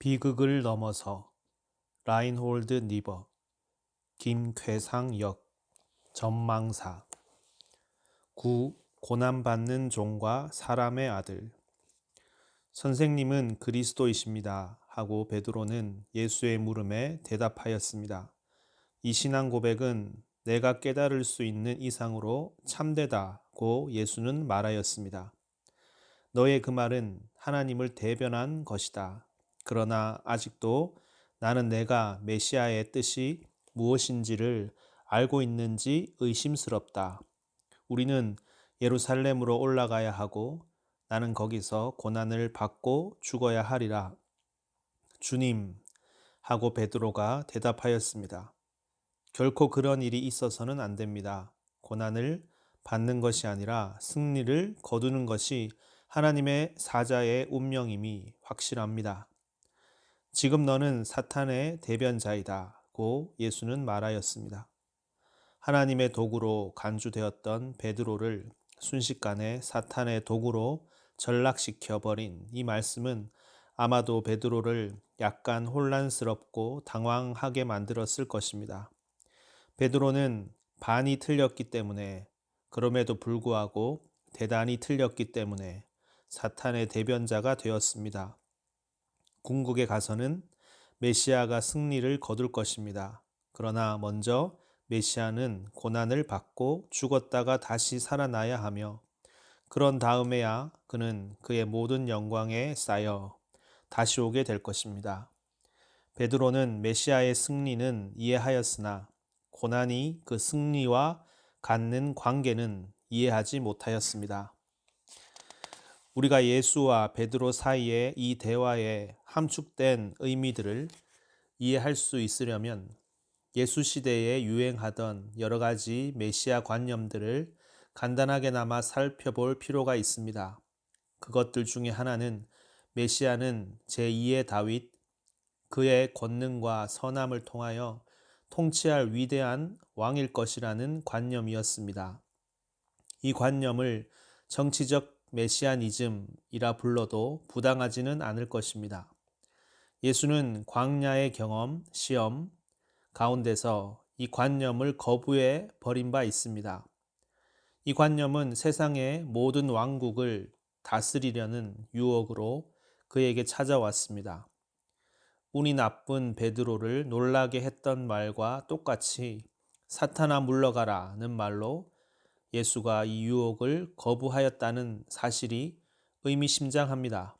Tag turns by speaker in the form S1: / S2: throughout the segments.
S1: 비극을 넘어서 라인홀드 니버, 김쾌상 역, 전망사. 9. 고난받는 종과 사람의 아들. 선생님은 그리스도이십니다 하고 베드로는 예수의 물음에 대답하였습니다. 이 신앙 고백은 내가 깨달을 수 있는 이상으로 참되다고 예수는 말하였습니다. 너의 그 말은 하나님을 대변한 것이다. 그러나 아직도 나는 내가 메시아의 뜻이 무엇인지를 알고 있는지 의심스럽다. 우리는 예루살렘으로 올라가야 하고 나는 거기서 고난을 받고 죽어야 하리라. 주님, 하고 베드로가 대답하였습니다. 결코 그런 일이 있어서는 안 됩니다. 고난을 받는 것이 아니라 승리를 거두는 것이 하나님의 사자의 운명임이 확실합니다. 지금 너는 사탄의 대변자이다고 예수는 말하였습니다. 하나님의 도구로 간주되었던 베드로를 순식간에 사탄의 도구로 전락시켜 버린 이 말씀은 아마도 베드로를 약간 혼란스럽고 당황하게 만들었을 것입니다. 베드로는 반이 틀렸기 때문에, 그럼에도 불구하고 대단히 틀렸기 때문에 사탄의 대변자가 되었습니다. 궁극에 가서는 메시아가 승리를 거둘 것입니다. 그러나 먼저 메시아는 고난을 받고 죽었다가 다시 살아나야 하며, 그런 다음에야 그는 그의 모든 영광에 쌓여 다시 오게 될 것입니다. 베드로는 메시아의 승리는 이해하였으나 고난이 그 승리와 갖는 관계는 이해하지 못하였습니다. 우리가 예수와 베드로 사이의 이 대화의 함축된 의미들을 이해할 수 있으려면 예수 시대에 유행하던 여러 가지 메시아 관념들을 간단하게나마 살펴볼 필요가 있습니다. 그것들 중에 하나는 메시아는 제2의 다윗, 그의 권능과 선함을 통하여 통치할 위대한 왕일 것이라는 관념이었습니다. 이 관념을 정치적 메시아니즘이라 불러도 부당하지는 않을 것입니다. 예수는 광야의 경험, 시험 가운데서 이 관념을 거부해 버린 바 있습니다. 이 관념은 세상의 모든 왕국을 다스리려는 유혹으로 그에게 찾아왔습니다. 운이 나쁜 베드로를 놀라게 했던 말과 똑같이 사탄아 물러가라는 말로 예수가 이 유혹을 거부하였다는 사실이 의미심장합니다.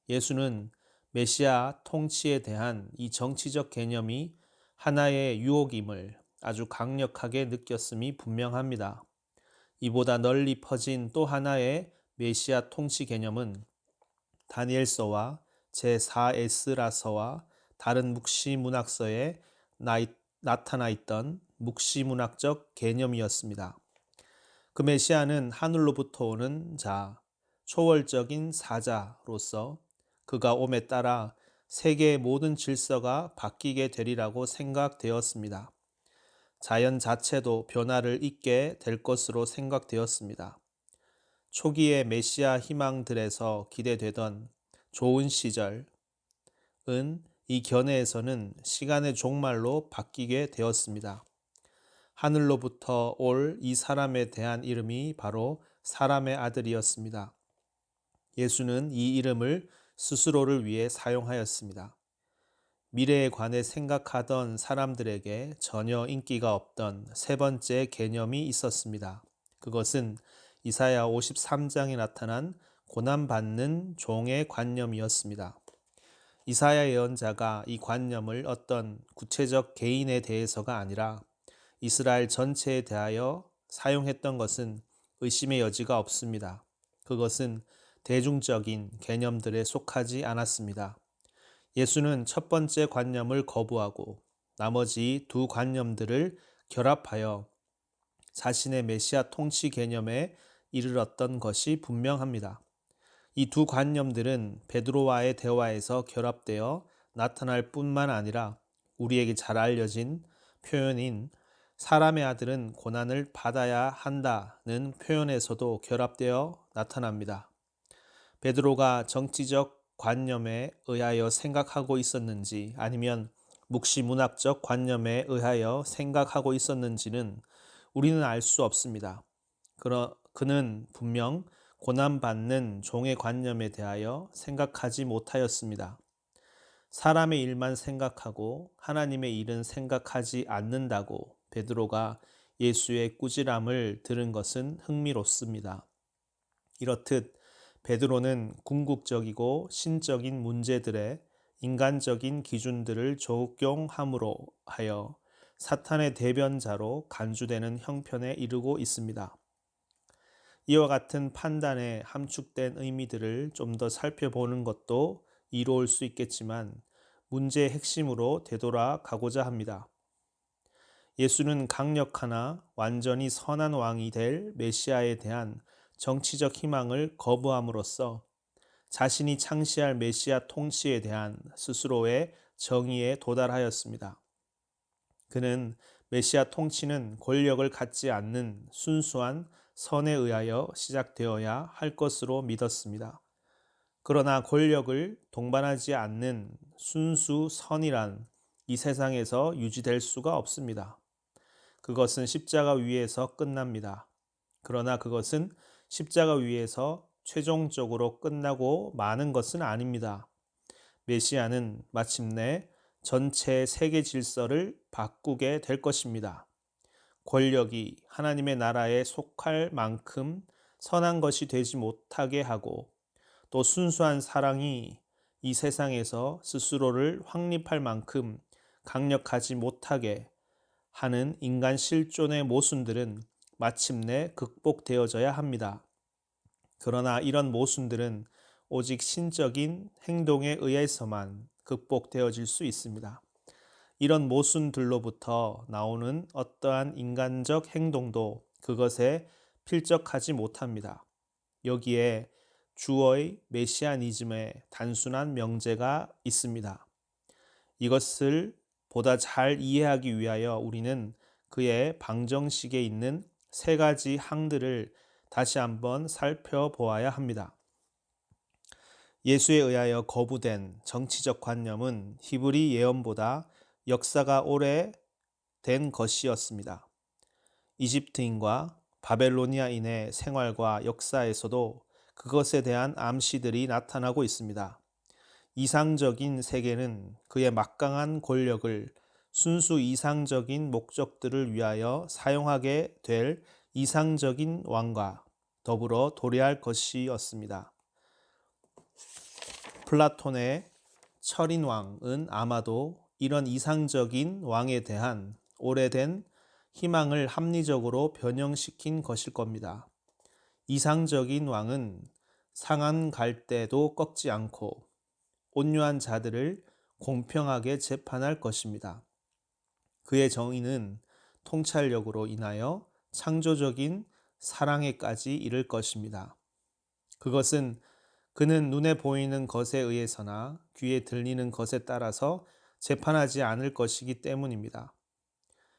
S1: 예수는 메시아 통치에 대한 이 정치적 개념이 하나의 유혹임을 아주 강력하게 느꼈음이 분명합니다. 이보다 널리 퍼진 또 하나의 메시아 통치 개념은 다니엘서와 제4에스라서와 다른 묵시문학서에 나타나 있던 묵시문학적 개념이었습니다. 그 메시아는 하늘로부터 오는 자, 초월적인 사자로서 그가 옴에 따라 세계의 모든 질서가 바뀌게 되리라고 생각되었습니다. 자연 자체도 변화를 잊게 될 것으로 생각되었습니다. 초기의 메시아 희망들에서 기대되던 좋은 시절은 이 견해에서는 시간의 종말로 바뀌게 되었습니다. 하늘로부터 올 이 사람에 대한 이름이 바로 사람의 아들이었습니다. 예수는 이 이름을 스스로를 위해 사용하였습니다. 미래에 관해 생각하던 사람들에게 전혀 인기가 없던 세 번째 개념이 있었습니다. 그것은 이사야 53장에 나타난 고난받는 종의 관념이었습니다. 이사야 예언자가 이 관념을 어떤 구체적 개인에 대해서가 아니라 이스라엘 전체에 대하여 사용했던 것은 의심의 여지가 없습니다. 그것은 대중적인 개념들에 속하지 않았습니다. 예수는 첫 번째 관념을 거부하고 나머지 두 관념들을 결합하여 자신의 메시아 통치 개념에 이르렀던 것이 분명합니다. 이 두 관념들은 베드로와의 대화에서 결합되어 나타날 뿐만 아니라 우리에게 잘 알려진 표현인 사람의 아들은 고난을 받아야 한다는 표현에서도 결합되어 나타납니다. 베드로가 정치적 관념에 의하여 생각하고 있었는지 아니면 묵시문학적 관념에 의하여 생각하고 있었는지는 우리는 알 수 없습니다. 그는 분명 고난받는 종의 관념에 대하여 생각하지 못하였습니다. 사람의 일만 생각하고 하나님의 일은 생각하지 않는다고 베드로가 예수의 꾸지람을 들은 것은 흥미롭습니다. 이렇듯 베드로는 궁극적이고 신적인 문제들의 인간적인 기준들을 적용함으로 하여 사탄의 대변자로 간주되는 형편에 이르고 있습니다. 이와 같은 판단의 함축된 의미들을 좀 더 살펴보는 것도 이로울 수 있겠지만 문제의 핵심으로 되돌아가고자 합니다. 예수는 강력하나 완전히 선한 왕이 될 메시아에 대한 정치적 희망을 거부함으로써 자신이 창시할 메시아 통치에 대한 스스로의 정의에 도달하였습니다. 그는 메시아 통치는 권력을 갖지 않는 순수한 선에 의하여 시작되어야 할 것으로 믿었습니다. 그러나 권력을 동반하지 않는 순수 선이란 이 세상에서 유지될 수가 없습니다. 그것은 십자가 위에서 끝납니다. 그러나 그것은 십자가 위에서 최종적으로 끝나고 마는 것은 아닙니다. 메시아는 마침내 전체 세계 질서를 바꾸게 될 것입니다. 권력이 하나님의 나라에 속할 만큼 선한 것이 되지 못하게 하고 또 순수한 사랑이 이 세상에서 스스로를 확립할 만큼 강력하지 못하게 하는 인간 실존의 모순들은 마침내 극복되어져야 합니다. 그러나 이런 모순들은 오직 신적인 행동에 의해서만 극복되어질 수 있습니다. 이런 모순들로부터 나오는 어떠한 인간적 행동도 그것에 필적하지 못합니다. 여기에 주어의 메시아니즘의 단순한 명제가 있습니다. 이것을 보다 잘 이해하기 위하여 우리는 그의 방정식에 있는 세 가지 항들을 다시 한번 살펴보아야 합니다. 예수에 의하여 거부된 정치적 관념은 히브리 예언보다 역사가 오래된 것이었습니다. 이집트인과 바벨로니아인의 생활과 역사에서도 그것에 대한 암시들이 나타나고 있습니다. 이상적인 세계는 그의 막강한 권력을 순수 이상적인 목적들을 위하여 사용하게 될 이상적인 왕과 더불어 도래할 것이었습니다. 플라톤의 철인왕은 아마도 이런 이상적인 왕에 대한 오래된 희망을 합리적으로 변형시킨 것일 겁니다. 이상적인 왕은 상한 갈대도 꺾지 않고 온유한 자들을 공평하게 재판할 것입니다. 그의 정의는 통찰력으로 인하여 창조적인 사랑에까지 이를 것입니다. 그것은 그는 눈에 보이는 것에 의해서나 귀에 들리는 것에 따라서 재판하지 않을 것이기 때문입니다.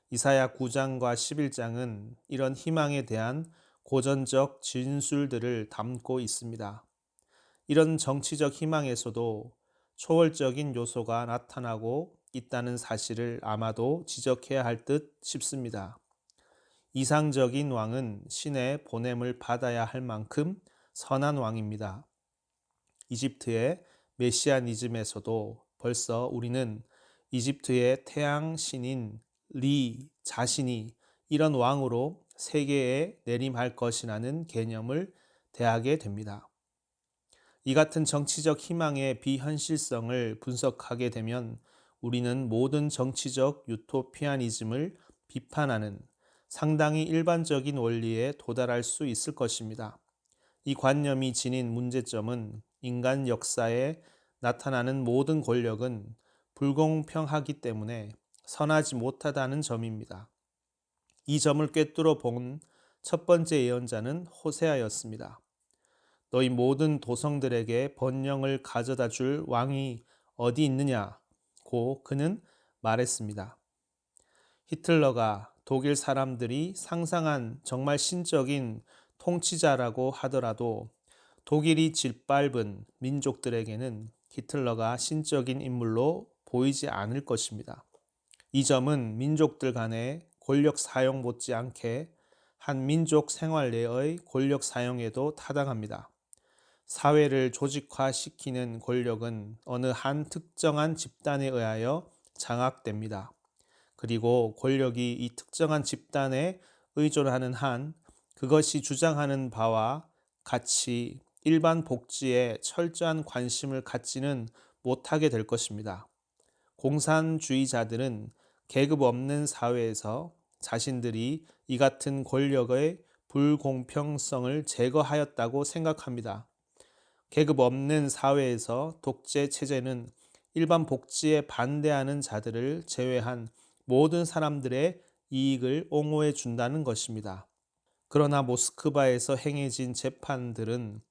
S1: 이사야 9장과 11장은 이런 희망에 대한 고전적 진술들을 담고 있습니다. 이런 정치적 희망에서도 초월적인 요소가 나타나고 있다는 사실을 아마도 지적해야 할 듯 싶습니다. 이상적인 왕은 신의 보냄을 받아야 할 만큼 선한 왕입니다. 이집트의 메시아니즘에서도 벌써 우리는 이집트의 태양 신인 리 자신이 이런 왕으로 세계에 내림할 것이라는 개념을 대하게 됩니다. 이 같은 정치적 희망의 비현실성을 분석하게 되면 우리는 모든 정치적 유토피아니즘을 비판하는 상당히 일반적인 원리에 도달할 수 있을 것입니다. 이 관념이 지닌 문제점은 인간 역사에 나타나는 모든 권력은 불공평하기 때문에 선하지 못하다는 점입니다. 이 점을 꿰뚫어 본 첫 번째 예언자는 호세아였습니다. 너희 모든 도성들에게 번영을 가져다 줄 왕이 어디 있느냐고 그는 말했습니다. 히틀러가 독일 사람들이 상상한 정말 신적인 통치자라고 하더라도 독일이 짓밟은 민족들에게는 히틀러가 신적인 인물로 보이지 않을 것입니다. 이 점은 민족들 간의 권력 사용 못지않게 한 민족 생활 내의 권력 사용에도 타당합니다. 사회를 조직화시키는 권력은 어느 한 특정한 집단에 의하여 장악됩니다. 그리고 권력이 이 특정한 집단에 의존하는 한 그것이 주장하는 바와 같이 일반 복지에 철저한 관심을 갖지는 못하게 될 것입니다. 공산주의자들은 계급 없는 사회에서 자신들이 이 같은 권력의 불공평성을 제거하였다고 생각합니다. 계급 없는 사회에서 독재 체제는 일반 복지에 반대하는 자들을 제외한 모든 사람들의 이익을 옹호해 준다는 것입니다. 그러나 모스크바에서 행해진 재판들은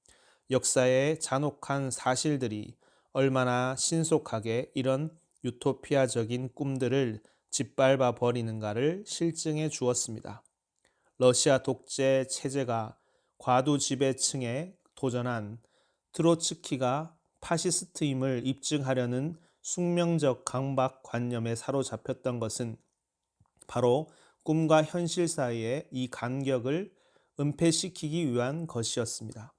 S1: 역사의 잔혹한 사실들이 얼마나 신속하게 이런 유토피아적인 꿈들을 짓밟아 버리는가를 실증해 주었습니다. 러시아 독재 체제가 과도지배층에 도전한 트로츠키가 파시스트임을 입증하려는 숙명적 강박관념에 사로잡혔던 것은 바로 꿈과 현실 사이의 이 간격을 은폐시키기 위한 것이었습니다.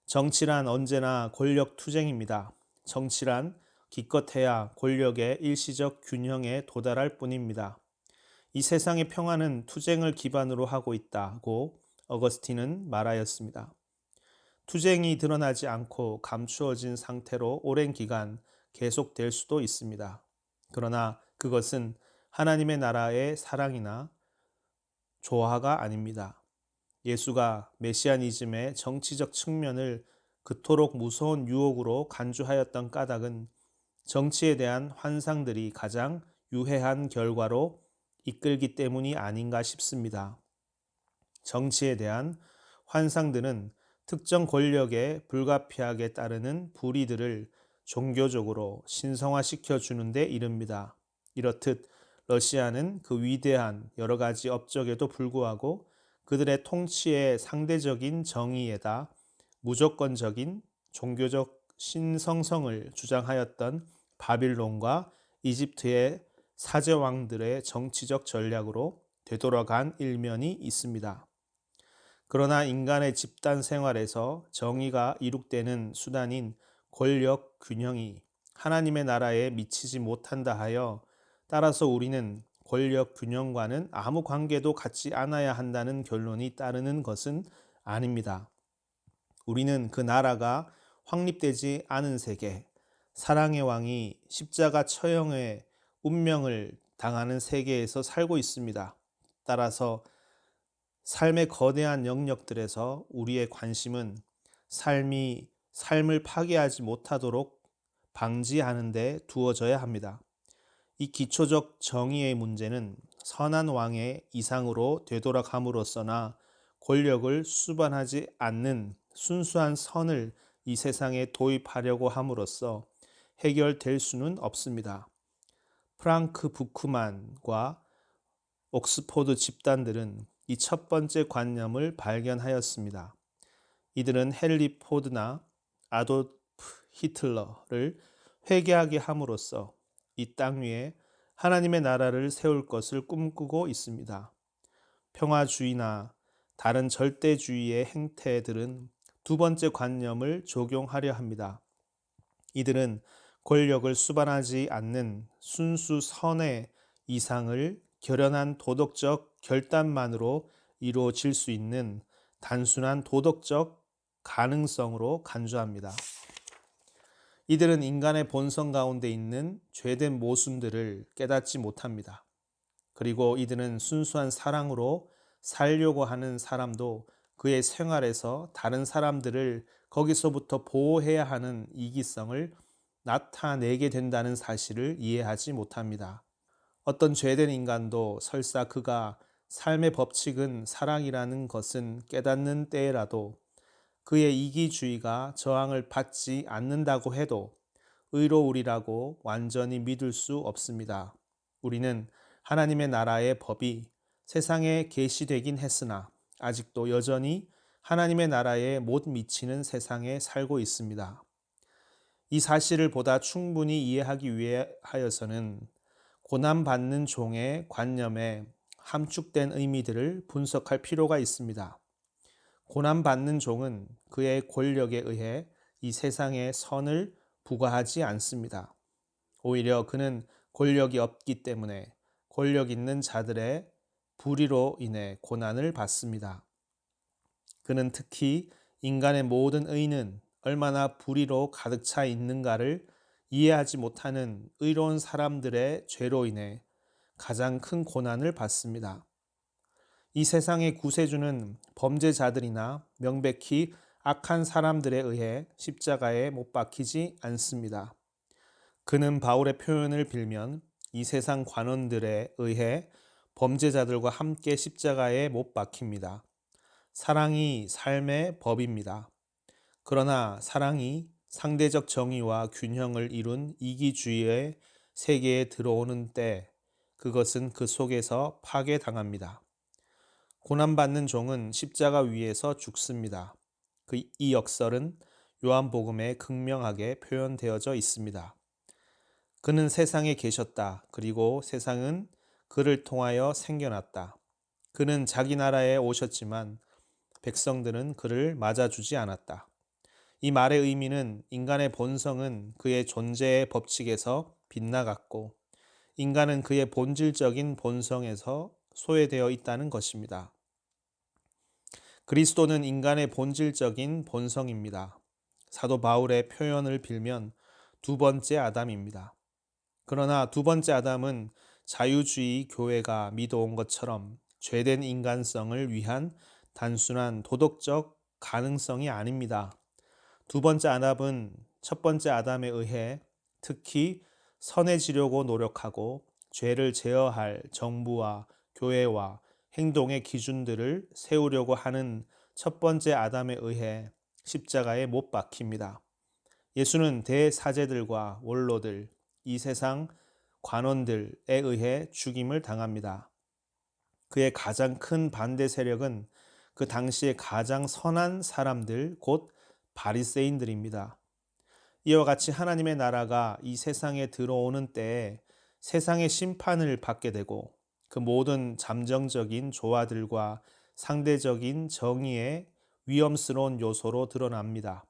S1: 정치란 언제나 권력 투쟁입니다. 정치란 기껏해야 권력의 일시적 균형에 도달할 뿐입니다. 이 세상의 평화는 투쟁을 기반으로 하고 있다고 어거스틴은 말하였습니다. 투쟁이 드러나지 않고 감추어진 상태로 오랜 기간 계속될 수도 있습니다. 그러나 그것은 하나님의 나라의 사랑이나 조화가 아닙니다. 예수가 메시아니즘의 정치적 측면을 그토록 무서운 유혹으로 간주하였던 까닭은 정치에 대한 환상들이 가장 유해한 결과로 이끌기 때문이 아닌가 싶습니다. 정치에 대한 환상들은 특정 권력에 불가피하게 따르는 불의들을 종교적으로 신성화시켜 주는 데 이릅니다. 이렇듯 러시아는 그 위대한 여러 가지 업적에도 불구하고 그들의 통치의 상대적인 정의에다 무조건적인 종교적 신성성을 주장하였던 바빌론과 이집트의 사제왕들의 정치적 전략으로 되돌아간 일면이 있습니다. 그러나 인간의 집단 생활에서 정의가 이룩되는 수단인 권력 균형이 하나님의 나라에 미치지 못한다 하여 따라서 우리는 권력 균형과는 아무 관계도 갖지 않아야 한다는 결론이 따르는 것은 아닙니다. 우리는 그 나라가 확립되지 않은 세계, 사랑의 왕이 십자가 처형의 운명을 당하는 세계에서 살고 있습니다. 따라서 삶의 거대한 영역들에서 우리의 관심은 삶을 파괴하지 못하도록 방지하는 데 두어져야 합니다. 이 기초적 정의의 문제는 선한 왕의 이상으로 되돌아감으로써나 권력을 수반하지 않는 순수한 선을 이 세상에 도입하려고 함으로써 해결될 수는 없습니다. 프랑크 부크만과 옥스포드 집단들은 이 첫 번째 관념을 발견하였습니다. 이들은 헨리 포드나 아돌프 히틀러를 회개하게 함으로써 이 땅 위에 하나님의 나라를 세울 것을 꿈꾸고 있습니다. 평화주의나 다른 절대주의의 행태들은 두 번째 관념을 적용하려 합니다. 이들은 권력을 수반하지 않는 순수 선의 이상을 결연한 도덕적 결단만으로 이루어질 수 있는 단순한 도덕적 가능성으로 간주합니다. 이들은 인간의 본성 가운데 있는 죄된 모순들을 깨닫지 못합니다. 그리고 이들은 순수한 사랑으로 살려고 하는 사람도 그의 생활에서 다른 사람들을 거기서부터 보호해야 하는 이기성을 나타내게 된다는 사실을 이해하지 못합니다. 어떤 죄된 인간도 설사 그가 삶의 법칙은 사랑이라는 것은 깨닫는 때라도 그의 이기주의가 저항을 받지 않는다고 해도 의로우리라고 완전히 믿을 수 없습니다. 우리는 하나님의 나라의 법이 세상에 계시되긴 했으나 아직도 여전히 하나님의 나라에 못 미치는 세상에 살고 있습니다. 이 사실을 보다 충분히 이해하기 위하여서는 고난받는 종의 관념에 함축된 의미들을 분석할 필요가 있습니다. 고난받는 종은 그의 권력에 의해 이 세상에 선을 부과하지 않습니다. 오히려 그는 권력이 없기 때문에 권력 있는 자들의 불의로 인해 고난을 받습니다. 그는 특히 인간의 모든 의는 얼마나 불의로 가득 차 있는가를 이해하지 못하는 의로운 사람들의 죄로 인해 가장 큰 고난을 받습니다. 이 세상의 구세주는 범죄자들이나 명백히 악한 사람들에 의해 십자가에 못 박히지 않습니다. 그는 바울의 표현을 빌면 이 세상 관원들에 의해 범죄자들과 함께 십자가에 못 박힙니다. 사랑이 삶의 법입니다. 그러나 사랑이 상대적 정의와 균형을 이룬 이기주의의 세계에 들어오는 때 그것은 그 속에서 파괴당합니다. 고난받는 종은 십자가 위에서 죽습니다. 이 역설은 요한복음에 극명하게 표현되어져 있습니다. 그는 세상에 계셨다. 그리고 세상은 그를 통하여 생겨났다. 그는 자기 나라에 오셨지만 백성들은 그를 맞아주지 않았다. 이 말의 의미는 인간의 본성은 그의 존재의 법칙에서 빗나갔고 인간은 그의 본질적인 본성에서 소외되어 있다는 것입니다. 그리스도는 인간의 본질적인 본성입니다. 사도 바울의 표현을 빌면 두 번째 아담입니다. 그러나 두 번째 아담은 자유주의 교회가 믿어온 것처럼 죄된 인간성을 위한 단순한 도덕적 가능성이 아닙니다. 두 번째 아담은 첫 번째 아담에 의해 특히 선해지려고 노력하고 죄를 제어할 정부와 교회와 행동의 기준들을 세우려고 하는 첫 번째 아담에 의해 십자가에 못 박힙니다. 예수는 대사제들과 원로들, 이 세상 관원들에 의해 죽임을 당합니다. 그의 가장 큰 반대 세력은 그 당시에 가장 선한 사람들, 곧 바리새인들입니다. 이와 같이 하나님의 나라가 이 세상에 들어오는 때에 세상의 심판을 받게 되고 그 모든 잠정적인 조화들과 상대적인 정의의 위험스러운 요소로 드러납니다.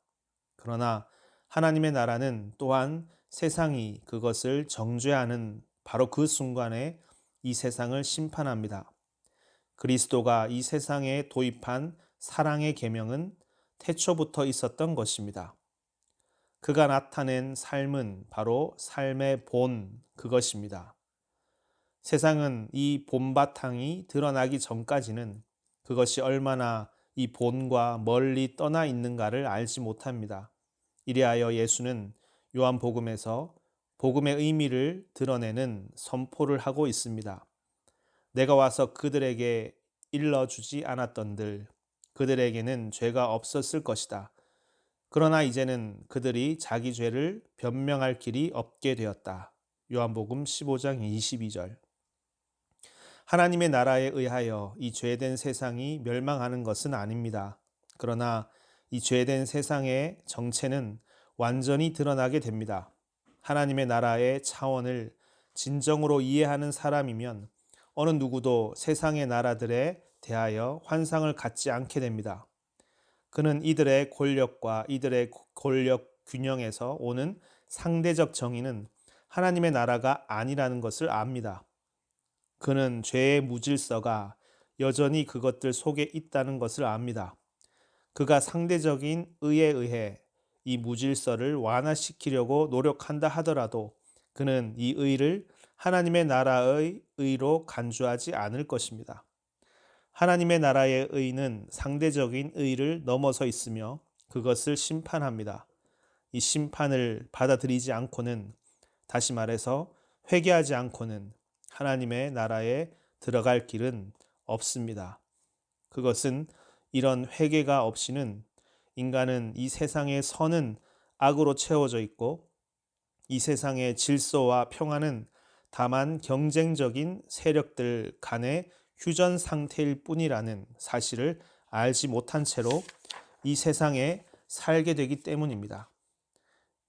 S1: 그러나 하나님의 나라는 또한 세상이 그것을 정죄하는 바로 그 순간에 이 세상을 심판합니다. 그리스도가 이 세상에 도입한 사랑의 계명은 태초부터 있었던 것입니다. 그가 나타낸 삶은 바로 삶의 본 그것입니다. 세상은 이 본바탕이 드러나기 전까지는 그것이 얼마나 이 본과 멀리 떠나 있는가를 알지 못합니다. 이리하여 예수는 요한복음에서 복음의 의미를 드러내는 선포를 하고 있습니다. 내가 와서 그들에게 일러주지 않았던들 그들에게는 죄가 없었을 것이다. 그러나 이제는 그들이 자기 죄를 변명할 길이 없게 되었다. 요한복음 15장 22절. 하나님의 나라에 의하여 이 죄된 세상이 멸망하는 것은 아닙니다. 그러나 이 죄된 세상의 정체는 완전히 드러나게 됩니다. 하나님의 나라의 차원을 진정으로 이해하는 사람이면 어느 누구도 세상의 나라들에 대하여 환상을 갖지 않게 됩니다. 그는 이들의 권력과 이들의 권력 균형에서 오는 상대적 정의는 하나님의 나라가 아니라는 것을 압니다. 그는 죄의 무질서가 여전히 그것들 속에 있다는 것을 압니다. 그가 상대적인 의에 의해 이 무질서를 완화시키려고 노력한다 하더라도 그는 이 의를 하나님의 나라의 의로 간주하지 않을 것입니다. 하나님의 나라의 의는 상대적인 의를 넘어서 있으며 그것을 심판합니다. 이 심판을 받아들이지 않고는, 다시 말해서 회개하지 않고는 하나님의 나라에 들어갈 길은 없습니다. 그것은 이런 회개가 없이는 인간은 이 세상의 선은 악으로 채워져 있고 이 세상의 질서와 평화는 다만 경쟁적인 세력들 간의 휴전 상태일 뿐이라는 사실을 알지 못한 채로 이 세상에 살게 되기 때문입니다.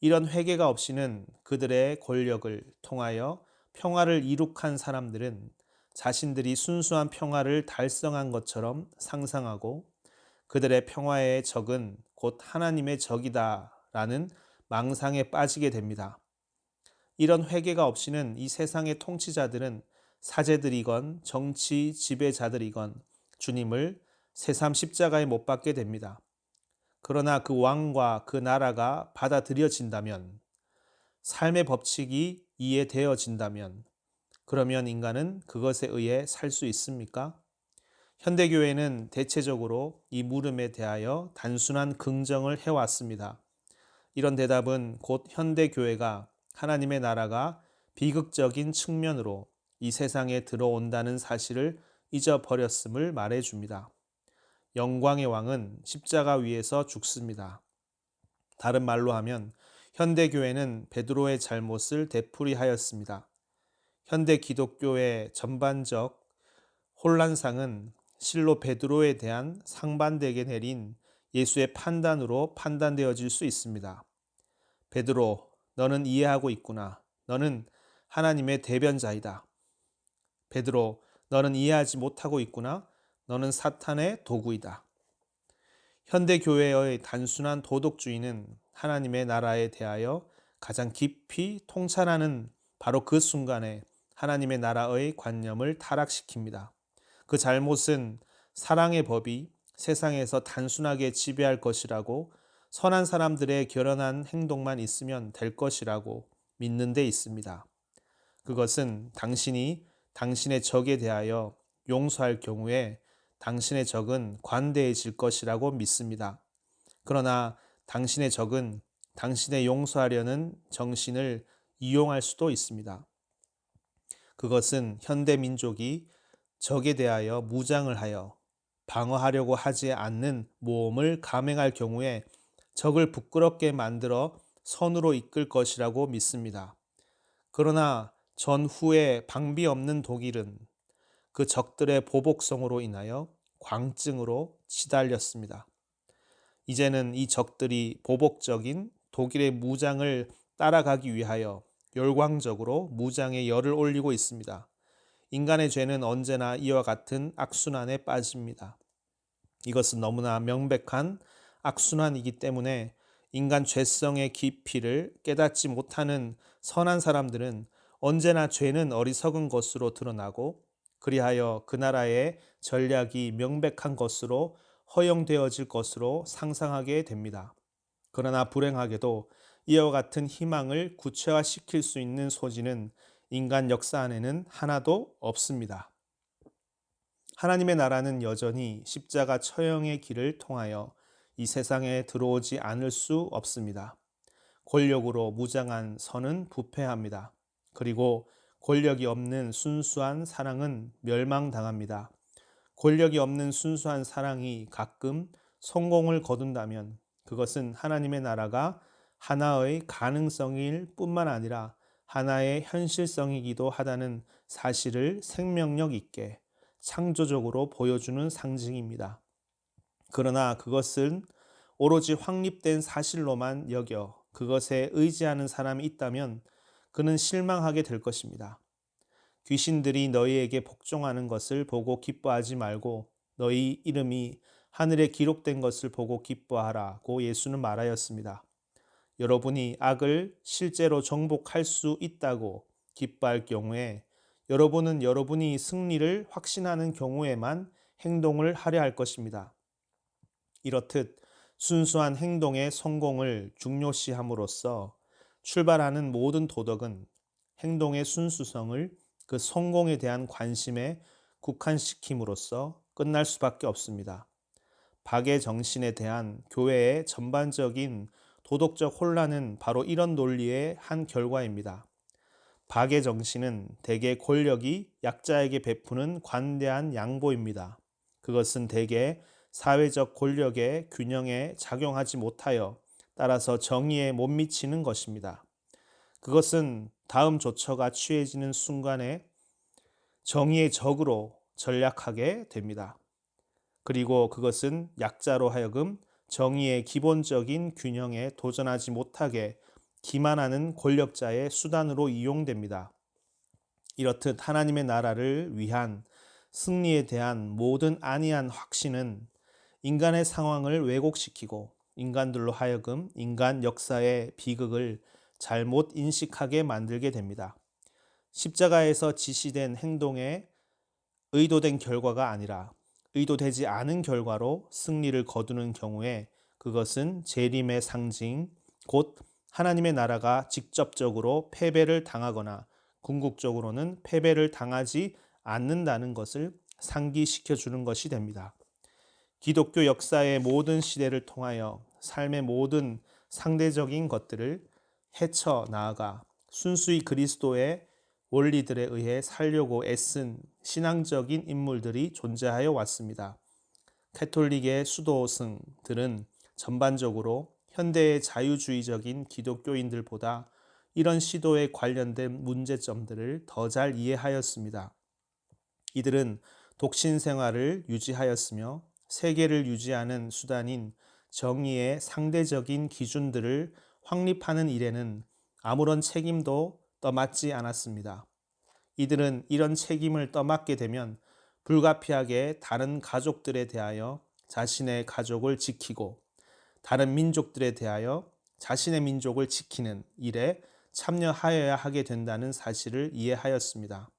S1: 이런 회개가 없이는 그들의 권력을 통하여 평화를 이룩한 사람들은 자신들이 순수한 평화를 달성한 것처럼 상상하고 그들의 평화의 적은 곧 하나님의 적이다라는 망상에 빠지게 됩니다. 이런 회개가 없이는 이 세상의 통치자들은 사제들이건 정치 지배자들이건 주님을 새삼 십자가에 못 박게 됩니다. 그러나 그 왕과 그 나라가 받아들여진다면, 삶의 법칙이 이해되어진다면, 그러면 인간은 그것에 의해 살 수 있습니까? 현대교회는 대체적으로 이 물음에 대하여 단순한 긍정을 해왔습니다. 이런 대답은 곧 현대교회가 하나님의 나라가 비극적인 측면으로 이 세상에 들어온다는 사실을 잊어버렸음을 말해줍니다. 영광의 왕은 십자가 위에서 죽습니다. 다른 말로 하면 현대교회는 베드로의 잘못을 되풀이하였습니다. 현대 기독교의 전반적 혼란상은 실로 베드로에 대한 상반되게 내린 예수의 판단으로 판단되어질 수 있습니다. 베드로, 너는 이해하고 있구나. 너는 하나님의 대변자이다. 베드로, 너는 이해하지 못하고 있구나. 너는 사탄의 도구이다. 현대교회의 단순한 도덕주의는 하나님의 나라에 대하여 가장 깊이 통찰하는 바로 그 순간에 하나님의 나라의 관념을 타락시킵니다. 그 잘못은 사랑의 법이 세상에서 단순하게 지배할 것이라고, 선한 사람들의 결연한 행동만 있으면 될 것이라고 믿는 데 있습니다. 그것은 당신이 당신의 적에 대하여 용서할 경우에 당신의 적은 관대해질 것이라고 믿습니다. 그러나 당신의 적은 당신의 용서하려는 정신을 이용할 수도 있습니다. 그것은 현대 민족이 적에 대하여 무장을 하여 방어하려고 하지 않는 모험을 감행할 경우에 적을 부끄럽게 만들어 선으로 이끌 것이라고 믿습니다. 그러나 전후에 방비 없는 독일은 그 적들의 보복성으로 인하여 광증으로 시달렸습니다. 이제는 이 적들이 보복적인 독일의 무장을 따라가기 위하여 열광적으로 무장에 열을 올리고 있습니다. 인간의 죄는 언제나 이와 같은 악순환에 빠집니다. 이것은 너무나 명백한 악순환이기 때문에 인간 죄성의 깊이를 깨닫지 못하는 선한 사람들은 언제나 죄는 어리석은 것으로 드러나고, 그리하여 그 나라의 전략이 명백한 것으로 허용되어질 것으로 상상하게 됩니다. 그러나 불행하게도 이와 같은 희망을 구체화시킬 수 있는 소지는 인간 역사 안에는 하나도 없습니다. 하나님의 나라는 여전히 십자가 처형의 길을 통하여 이 세상에 들어오지 않을 수 없습니다. 권력으로 무장한 선은 부패합니다. 그리고 권력이 없는 순수한 사랑은 멸망당합니다. 권력이 없는 순수한 사랑이 가끔 성공을 거둔다면 그것은 하나님의 나라가 하나의 가능성일 뿐만 아니라 하나의 현실성이기도 하다는 사실을 생명력 있게 창조적으로 보여주는 상징입니다. 그러나 그것은 오로지 확립된 사실로만 여겨 그것에 의지하는 사람이 있다면 그는 실망하게 될 것입니다. 귀신들이 너희에게 복종하는 것을 보고 기뻐하지 말고 너희 이름이 하늘에 기록된 것을 보고 기뻐하라고 예수는 말하였습니다. 여러분이 악을 실제로 정복할 수 있다고 기뻐할 경우에 여러분은 여러분이 승리를 확신하는 경우에만 행동을 하려 할 것입니다. 이렇듯 순수한 행동의 성공을 중요시함으로써 출발하는 모든 도덕은 행동의 순수성을 그 성공에 대한 관심에 국한시킴으로써 끝날 수밖에 없습니다. 박의 정신에 대한 교회의 전반적인 도덕적 혼란은 바로 이런 논리의 한 결과입니다. 박의 정신은 대개 권력이 약자에게 베푸는 관대한 양보입니다. 그것은 대개 사회적 권력의 균형에 작용하지 못하여 따라서 정의에 못 미치는 것입니다. 그것은 다음 조처가 취해지는 순간에 정의의 적으로 전략하게 됩니다. 그리고 그것은 약자로 하여금 정의의 기본적인 균형에 도전하지 못하게 기만하는 권력자의 수단으로 이용됩니다. 이렇듯 하나님의 나라를 위한 승리에 대한 모든 안이한 확신은 인간의 상황을 왜곡시키고 인간들로 하여금 인간 역사의 비극을 잘못 인식하게 만들게 됩니다. 십자가에서 지시된 행동에 의도된 결과가 아니라 의도되지 않은 결과로 승리를 거두는 경우에 그것은 재림의 상징, 곧 하나님의 나라가 직접적으로 패배를 당하거나 궁극적으로는 패배를 당하지 않는다는 것을 상기시켜 주는 것이 됩니다. 기독교 역사의 모든 시대를 통하여 삶의 모든 상대적인 것들을 헤쳐 나아가 순수히 그리스도의 원리들에 의해 살려고 애쓴 신앙적인 인물들이 존재하여 왔습니다. 캐톨릭의 수도승들은 전반적으로 현대의 자유주의적인 기독교인들보다 이런 시도에 관련된 문제점들을 더 잘 이해하였습니다. 이들은 독신 생활을 유지하였으며 세계를 유지하는 수단인 정의의 상대적인 기준들을 확립하는 일에는 아무런 책임도 떠맡지 않았습니다. 이들은 이런 책임을 떠맡게 되면 불가피하게 다른 가족들에 대하여 자신의 가족을 지키고 다른 민족들에 대하여 자신의 민족을 지키는 일에 참여하여야 하게 된다는 사실을 이해하였습니다.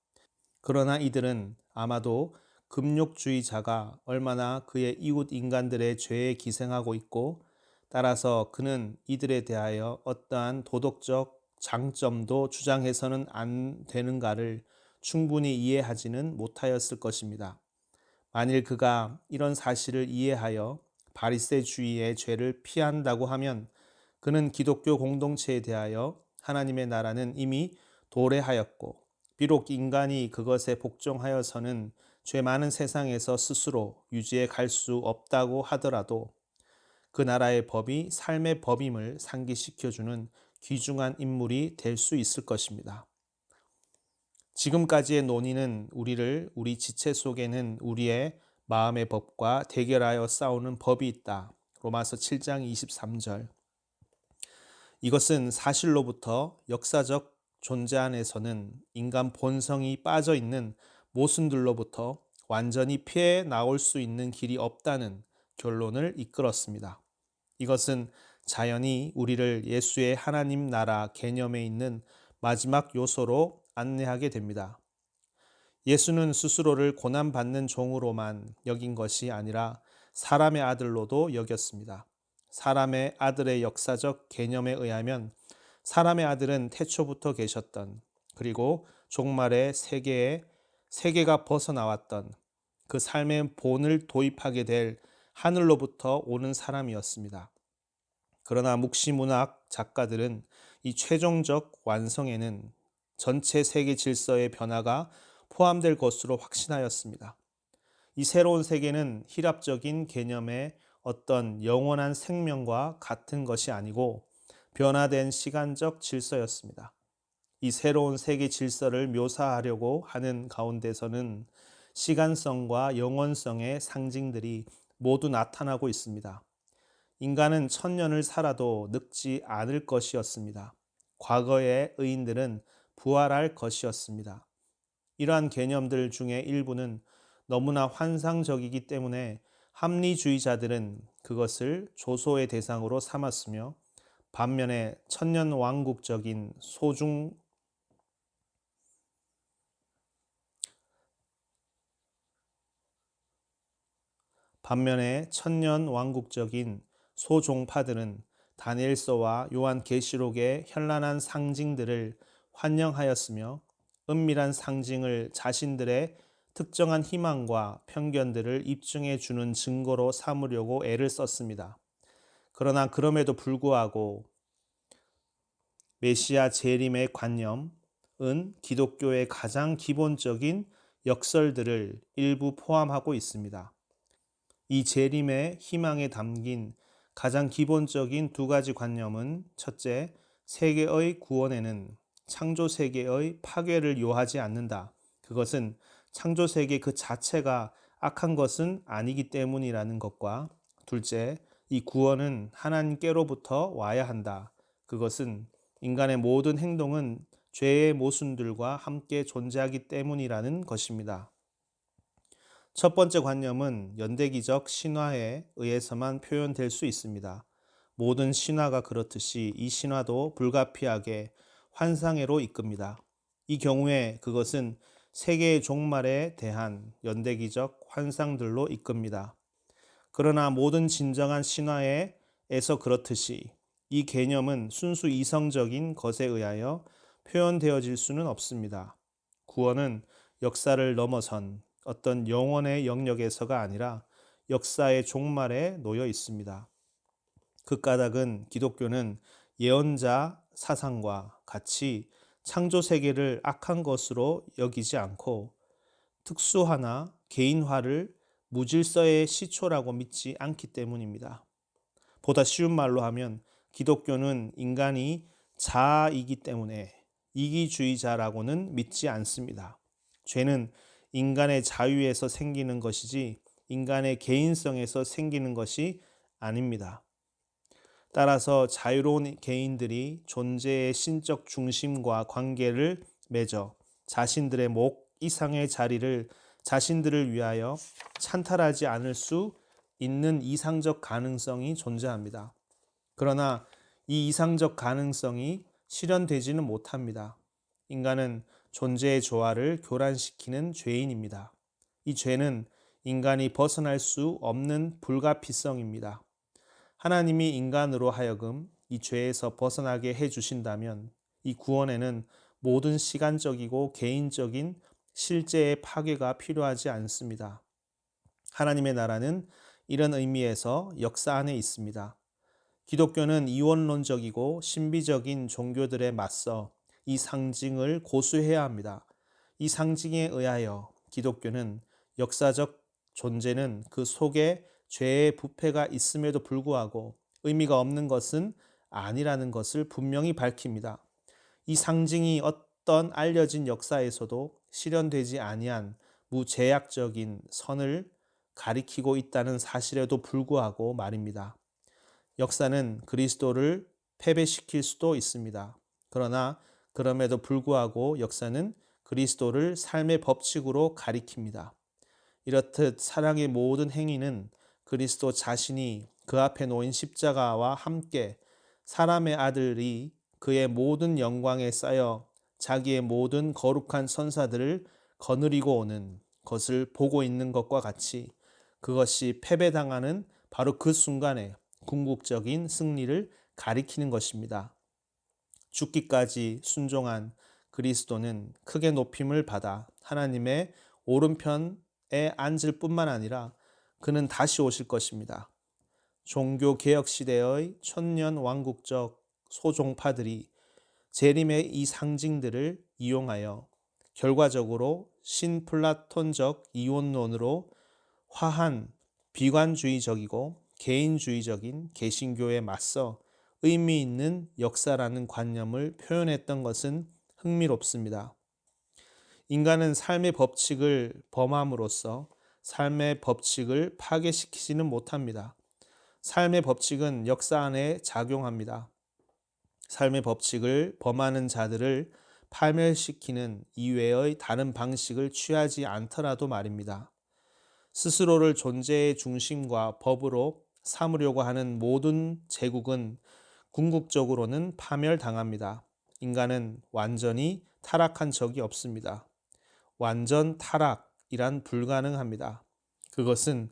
S1: 그러나 이들은 아마도 금욕주의자가 얼마나 그의 이웃 인간들의 죄에 기생하고 있고 따라서 그는 이들에 대하여 어떠한 도덕적 장점도 주장해서는 안 되는가를 충분히 이해하지는 못하였을 것입니다. 만일 그가 이런 사실을 이해하여 바리새주의의 죄를 피한다고 하면 그는 기독교 공동체에 대하여 하나님의 나라는 이미 도래하였고 비록 인간이 그것에 복종하여서는 죄 많은 세상에서 스스로 유지해 갈 수 없다고 하더라도 그 나라의 법이 삶의 법임을 상기시켜주는 귀중한 인물이 될 수 있을 것입니다. 지금까지의 논의는 우리를 우리 지체 속에는 우리의 마음의 법과 대결하여 싸우는 법이 있다. 로마서 7장 23절. 이것은 사실로부터 역사적 존재 안에서는 인간 본성이 빠져 있는 모순들로부터 완전히 피해 나올 수 있는 길이 없다는 결론을 이끌었습니다. 이것은 자연히 우리를 예수의 하나님 나라 개념에 있는 마지막 요소로 안내하게 됩니다. 예수는 스스로를 고난받는 종으로만 여긴 것이 아니라 사람의 아들로도 여겼습니다. 사람의 아들의 역사적 개념에 의하면 사람의 아들은 태초부터 계셨던 그리고 종말의 세계가 벗어나왔던 그 삶의 본을 도입하게 될 하늘로부터 오는 사람이었습니다. 그러나 묵시문학 작가들은 이 최종적 완성에는 전체 세계 질서의 변화가 포함될 것으로 확신하였습니다. 이 새로운 세계는 히랍적인 개념의 어떤 영원한 생명과 같은 것이 아니고 변화된 시간적 질서였습니다. 이 새로운 세계 질서를 묘사하려고 하는 가운데서는 시간성과 영원성의 상징들이 모두 나타나고 있습니다. 인간은 1000년을 살아도 늙지 않을 것이었습니다. 과거의 의인들은 부활할 것이었습니다. 이러한 개념들 중에 일부는 너무나 환상적이기 때문에 합리주의자들은 그것을 조소의 대상으로 삼았으며 반면에 천년왕국적인 소종파들은 다니엘서와 요한계시록의 현란한 상징들을 환영하였으며 은밀한 상징을 자신들의 특정한 희망과 편견들을 입증해 주는 증거로 삼으려고 애를 썼습니다. 그러나 그럼에도 불구하고 메시아 재림의 관념은 기독교의 가장 기본적인 역설들을 일부 포함하고 있습니다. 이 재림의 희망에 담긴 가장 기본적인 두 가지 관념은 첫째, 세계의 구원에는 창조 세계의 파괴를 요하지 않는다. 그것은 창조 세계 그 자체가 악한 것은 아니기 때문이라는 것과 둘째, 이 구원은 하나님께로부터 와야 한다. 그것은 인간의 모든 행동은 죄의 모순들과 함께 존재하기 때문이라는 것입니다. 첫 번째 관념은 연대기적 신화에 의해서만 표현될 수 있습니다. 모든 신화가 그렇듯이 이 신화도 불가피하게 환상회로 이끕니다. 이 경우에 그것은 세계의 종말에 대한 연대기적 환상들로 이끕니다. 그러나 모든 진정한 신화에서 그렇듯이 이 개념은 순수 이성적인 것에 의하여 표현되어질 수는 없습니다. 구원은 역사를 넘어선 어떤 영원의 영역에서가 아니라 역사의 종말에 놓여 있습니다. 그 까닭은 기독교는 예언자 사상과 같이 창조 세계를 악한 것으로 여기지 않고 특수화나 개인화를 무질서의 시초라고 믿지 않기 때문입니다. 보다 쉬운 말로 하면 기독교는 인간이 자아이기 때문에 이기주의자라고는 믿지 않습니다. 죄는 인간의 자유에서 생기는 것이지 인간의 개인성에서 생기는 것이 아닙니다. 따라서 자유로운 개인들이 존재의 신적 중심과 관계를 맺어 자신들의 목 이상의 자리를 자신들을 위하여 찬탈하지 않을 수 있는 이상적 가능성이 존재합니다. 그러나 이 이상적 가능성이 실현되지는 못합니다. 인간은 존재의 조화를 교란시키는 죄인입니다. 이 죄는 인간이 벗어날 수 없는 불가피성입니다. 하나님이 인간으로 하여금 이 죄에서 벗어나게 해주신다면 이 구원에는 모든 시간적이고 개인적인 실제의 파괴가 필요하지 않습니다. 하나님의 나라는 이런 의미에서 역사 안에 있습니다. 기독교는 이원론적이고 신비적인 종교들에 맞서 이 상징을 고수해야 합니다. 이 상징에 의하여 기독교는 역사적 존재는 그 속에 죄의 부패가 있음에도 불구하고 의미가 없는 것은 아니라는 것을 분명히 밝힙니다. 이 상징이 어떤 알려진 역사에서도 실현되지 아니한 무제약적인 선을 가리키고 있다는 사실에도 불구하고 말입니다. 역사는 그리스도를 패배시킬 수도 있습니다. 그러나 그럼에도 불구하고 역사는 그리스도를 삶의 법칙으로 가리킵니다. 이렇듯 사랑의 모든 행위는 그리스도 자신이 그 앞에 놓인 십자가와 함께 사람의 아들이 그의 모든 영광에 쌓여 자기의 모든 거룩한 선사들을 거느리고 오는 것을 보고 있는 것과 같이 그것이 패배당하는 바로 그 순간에 궁극적인 승리를 가리키는 것입니다. 죽기까지 순종한 그리스도는 크게 높임을 받아 하나님의 오른편에 앉을 뿐만 아니라 그는 다시 오실 것입니다. 종교개혁 시대의 천년 왕국적 소종파들이 재림의 이 상징들을 이용하여 결과적으로 신플라톤적 이원론으로 화한 비관주의적이고 개인주의적인 개신교에 맞서 의미 있는 역사라는 관념을 표현했던 것은 흥미롭습니다. 인간은 삶의 법칙을 범함으로써 삶의 법칙을 파괴시키지는 못합니다. 삶의 법칙은 역사 안에 작용합니다. 삶의 법칙을 범하는 자들을 파멸시키는 이외의 다른 방식을 취하지 않더라도 말입니다. 스스로를 존재의 중심과 법으로 삼으려고 하는 모든 제국은 궁극적으로는 파멸당합니다. 인간은 완전히 타락한 적이 없습니다. 완전 타락이란 불가능합니다. 그것은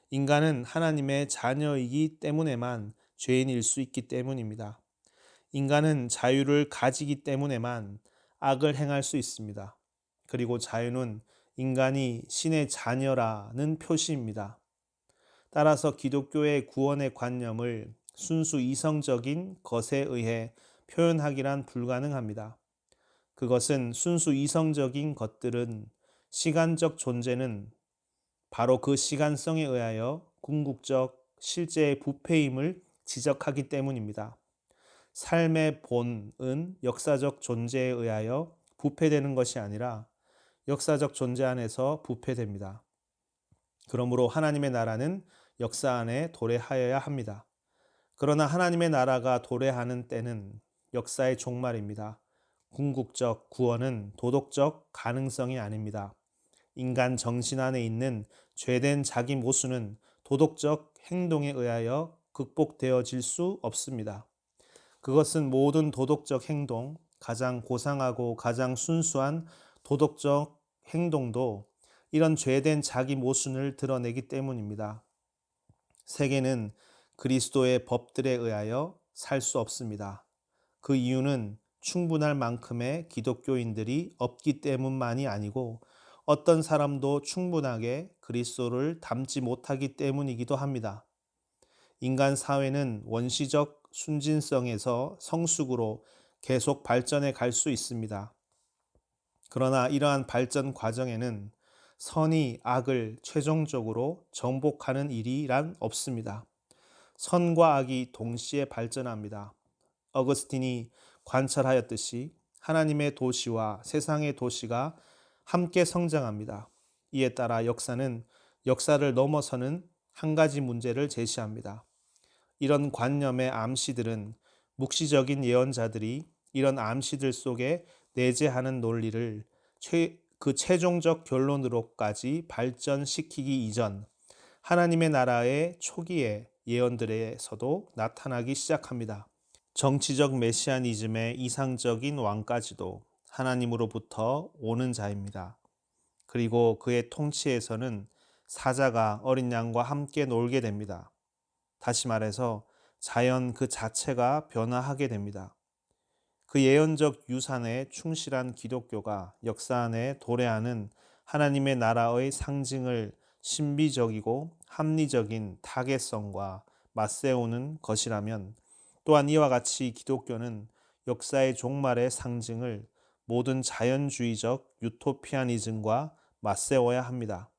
S1: 인간은 하나님의 자녀이기 때문에만 죄인일 수 있기 때문입니다. 인간은 자유를 가지기 때문에만 악을 행할 수 있습니다. 그리고 자유는 인간이 신의 자녀라는 표시입니다. 따라서 기독교의 구원의 관념을 순수 이성적인 것에 의해 표현하기란 불가능합니다. 그것은 순수 이성적인 것들은 시간적 존재는 바로 그 시간성에 의하여 궁극적 실제의 부패임을 지적하기 때문입니다. 삶의 본은 역사적 존재에 의하여 부패되는 것이 아니라 역사적 존재 안에서 부패됩니다. 그러므로 하나님의 나라는 역사 안에 도래하여야 합니다. 그러나 하나님의 나라가 도래하는 때는 역사의 종말입니다. 궁극적 구원은 도덕적 가능성이 아닙니다. 인간 정신 안에 있는 죄된 자기 모순은 도덕적 행동에 의하여 극복되어질 수 없습니다. 그것은 모든 도덕적 행동, 가장 고상하고 가장 순수한 도덕적 행동도 이런 죄된 자기 모순을 드러내기 때문입니다. 세계는 그리스도의 법들에 의하여 살 수 없습니다. 그 이유는 충분할 만큼의 기독교인들이 없기 때문만이 아니고 어떤 사람도 충분하게 그리스도를 닮지 못하기 때문이기도 합니다. 인간 사회는 원시적 순진성에서 성숙으로 계속 발전해 갈 수 있습니다. 그러나 이러한 발전 과정에는 선이 악을 최종적으로 정복하는 일이란 없습니다. 선과 악이 동시에 발전합니다. 어거스틴이 관찰하였듯이 하나님의 도시와 세상의 도시가 함께 성장합니다. 이에 따라 역사는 역사를 넘어서는 한 가지 문제를 제시합니다. 이런 관념의 암시들은 묵시적인 예언자들이 이런 암시들 속에 내재하는 논리를 그 최종적 결론으로까지 발전시키기 이전 하나님의 나라의 초기의 예언들에서도 나타나기 시작합니다. 정치적 메시아니즘의 이상적인 왕까지도 하나님으로부터 오는 자입니다. 그리고 그의 통치에서는 사자가 어린 양과 함께 놀게 됩니다. 다시 말해서 자연 그 자체가 변화하게 됩니다. 그 예언적 유산에 충실한 기독교가 역사 안에 도래하는 하나님의 나라의 상징을 신비적이고 합리적인 타겟성과 맞세우는 것이라면 또한 이와 같이 기독교는 역사의 종말의 상징을 모든 자연주의적 유토피아니즘과 맞세워야 합니다.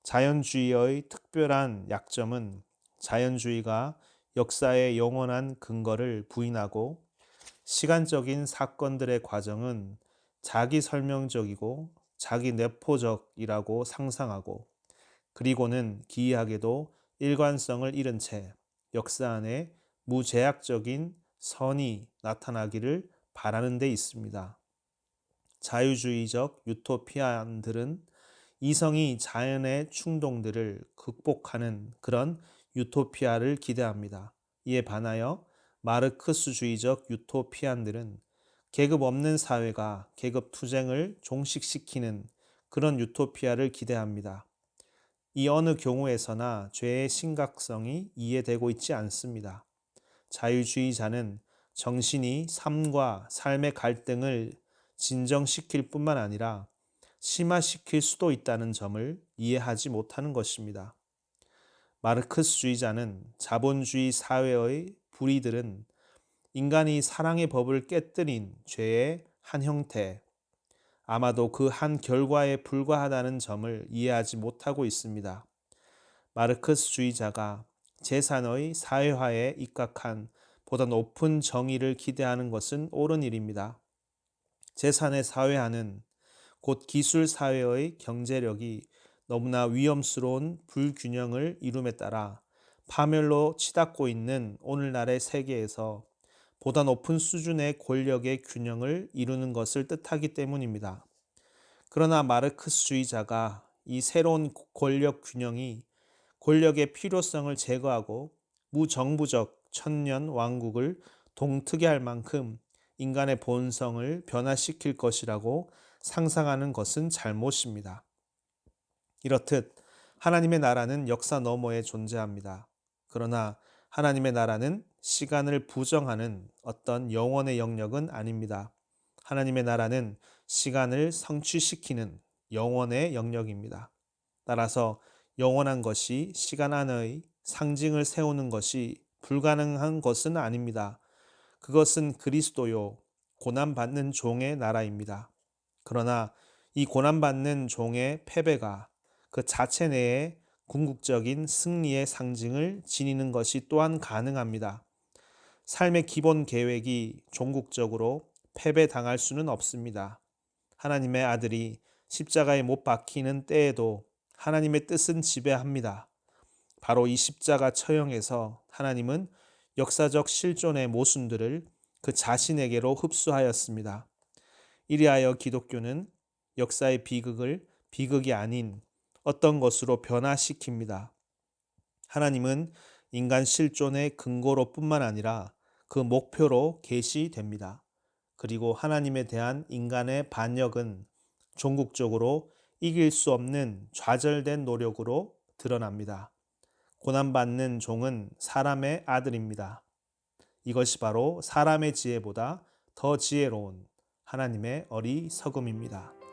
S1: 자연주의의 특별한 약점은 자연주의가 역사의 영원한 근거를 부인하고 시간적인 사건들의 과정은 자기 설명적이고 자기 내포적이라고 상상하고 그리고는 기이하게도 일관성을 잃은 채 역사 안에 무제약적인 선이 나타나기를 바라는 데 있습니다. 자유주의적 유토피안들은 이성이 자연의 충동들을 극복하는 그런 유토피아를 기대합니다. 이에 반하여 마르크스주의적 유토피안들은 계급 없는 사회가 계급 투쟁을 종식시키는 그런 유토피아를 기대합니다. 이 어느 경우에서나 죄의 심각성이 이해되고 있지 않습니다. 자유주의자는 정신이 삶과 삶의 갈등을 진정시킬 뿐만 아니라 심화시킬 수도 있다는 점을 이해하지 못하는 것입니다. 마르크스주의자는 자본주의 사회의 불의들은 인간이 사랑의 법을 깨뜨린 죄의 한 형태, 아마도 그 한 결과에 불과하다는 점을 이해하지 못하고 있습니다. 마르크스주의자가 재산의 사회화에 입각한 보다 높은 정의를 기대하는 것은 옳은 일입니다. 재산의 사회화는 곧 기술 사회의 경제력이 너무나 위험스러운 불균형을 이룸에 따라 파멸로 치닫고 있는 오늘날의 세계에서 보다 높은 수준의 권력의 균형을 이루는 것을 뜻하기 때문입니다. 그러나 마르크스주의자가 이 새로운 권력 균형이 권력의 필요성을 제거하고 무정부적 천년 왕국을 동트게 할 만큼 인간의 본성을 변화시킬 것이라고 상상하는 것은 잘못입니다. 이렇듯 하나님의 나라는 역사 너머에 존재합니다. 그러나 하나님의 나라는 시간을 부정하는 어떤 영원의 영역은 아닙니다. 하나님의 나라는 시간을 성취시키는 영원의 영역입니다. 따라서 영원한 것이 시간 안의 상징을 세우는 것이 불가능한 것은 아닙니다. 그것은 그리스도요, 고난받는 종의 나라입니다. 그러나 이 고난받는 종의 패배가 그 자체 내에 궁극적인 승리의 상징을 지니는 것이 또한 가능합니다. 삶의 기본 계획이 종국적으로 패배당할 수는 없습니다. 하나님의 아들이 십자가에 못 박히는 때에도 하나님의 뜻은 지배합니다. 바로 이 십자가 처형에서 하나님은 역사적 실존의 모순들을 그 자신에게로 흡수하였습니다. 이리하여 기독교는 역사의 비극을 비극이 아닌 어떤 것으로 변화시킵니다. 하나님은 인간 실존의 근거로 뿐만 아니라 그 목표로 계시됩니다. 그리고 하나님에 대한 인간의 반역은 종국적으로 이길 수 없는 좌절된 노력으로 드러납니다. 고난받는 종은 사람의 아들입니다. 이것이 바로 사람의 지혜보다 더 지혜로운 하나님의 어리석음입니다.